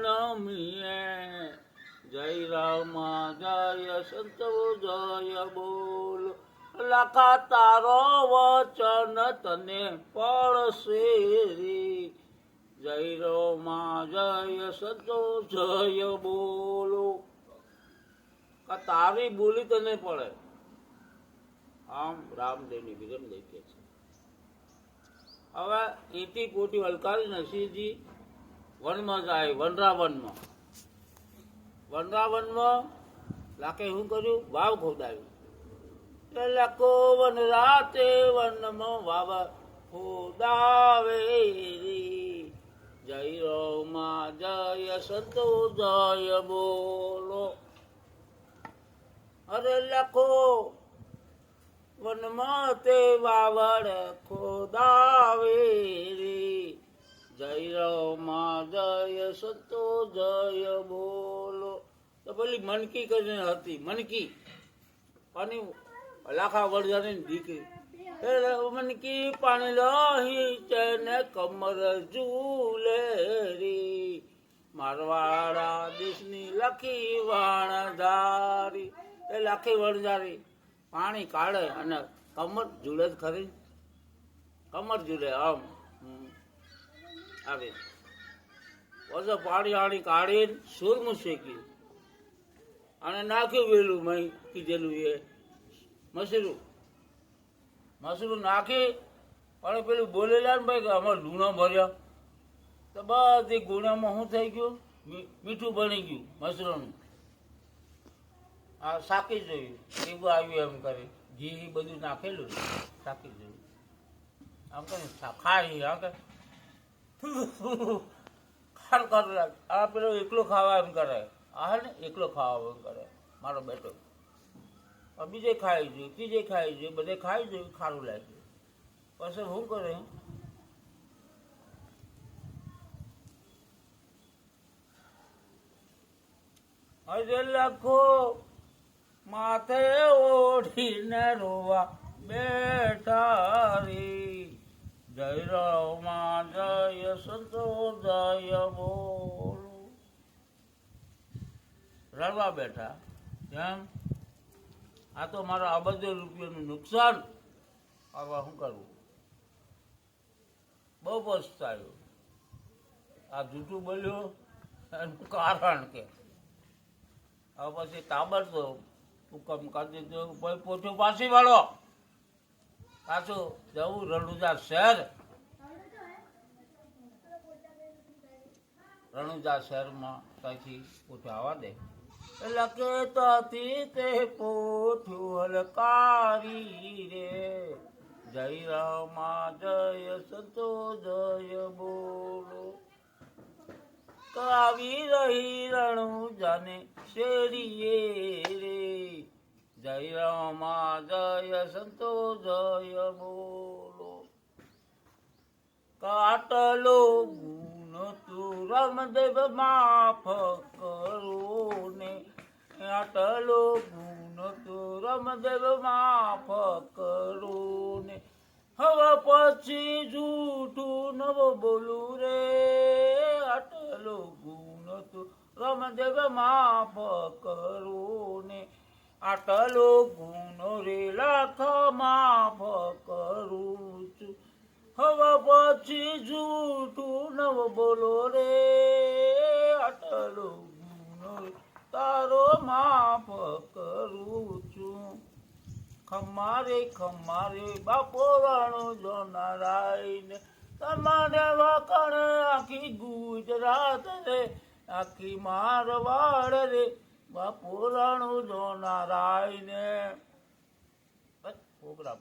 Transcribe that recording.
નમીએ જય રામ જય સંતો જય બોલ લખા તારો વચન તને પડશે રે જય રામ જય સંતો જય બોલો તારી બોલી તને પડે આમ રામદેવની વિગમ લખે છે. હવે ઈટી પોટી અલકારી નરસિંહજી વનમાં જાય વનરાવનમાં. વનરાવનમાં લાકે શું કર્યું? વાવ ખોદાવ્યું. લકો વન રાતે વનમાં વાવ ખોદાવે જય રામ જય સંતો જય બોલો. અરે લખો વનમાં તે વાવડ ખોદાવે રે જય રામ જય સંતો જય બોલો. તો પેલી મનકી કરીને હતી, મનકી પાણી લાખા વરજાની દીકરી. મનકી પાણી લહી ચેને કમર ઝૂલે રે મારવાડા દેશની લખી વાણધારી. એ લાખી વણજારી પાણી કાઢે અને કમર ઝૂલે જ ખરી, કમર ઝૂલે આમ આવી. પછી પાણી આણી કાઢીને સુરમું શેક્યું અને નાખ્યું વેલું મેં કીધેલું એ મસરું નાખી અને પેલું બોલેલા ને ભાઈ કે અમારે લૂણો ભર્યો તો બધી ગુણામાં શું થઈ ગયું? મીઠું બની ગયું મસરૂનું. આ શાકી જોયું એવું આવ્યું એમ કરે, ઘી બધું નાખેલું શાકી જોયું આમ કરે ખાઈ આમ કે ખાર કરું લાગે. આ પેલો એકલો ખાવા એમ કરે, આ ને એકલો ખાવા એમ કરે મારો બેટો. બીજે ખાઈ જોયું, ત્રીજે ખાઈ જોયું, બધે ખાઈ જોયું, ખારું લાગ્યું. પછી શું કરે? હજે લખો માથે ઓઢીને રોવા બેઠા રે જય રામ જય સંતો જય બોલો. રડવા બેઠા કેમ? આ તો મારા અબજો રૂપિયાનું નુકસાન, આવા શું કરવું? બહુ પસ્તાયો. આ જૂઠું બોલ્યો એનું કારણ કે હવે પછી તાબડતો હુકમ કરી દીધો ભાઈ પોછું પાછી વાળો, પાછું જવું રણુજા શહેર. રણુજા શહેરમાં ત્યાંથી પોછું આવવા દે. એટલે કેતાથી તે પોછું હલકારી રે જય રામ જય સંતો જય બોલો. આવી રહી રણુજાને શેરીએ રે જય રામ જય સંતો જય બોલો. કાટલો ગુણ તું રામદેવ માફ કરો ને, આટલો ગુણ તું રામદેવ માફ કરો ને. હવે પછી જૂઠું નવ બોલું રે આટલો ગુણ તું રામદેવ માફ કરો ને. આટલો ગુણ રે લાખ માફ કરું છું. હવે પછી જૂઠું નવ બોલો રે આટલો ગુણ તારો માફ કરું છું. ખમારે બાપો રાણો જો નારાયણ તમારે વાકણે આખી ગુજરાત રે આખી મારવાડ રે બાપો રાણો જો નારાયણ. પ્રોગ્રામ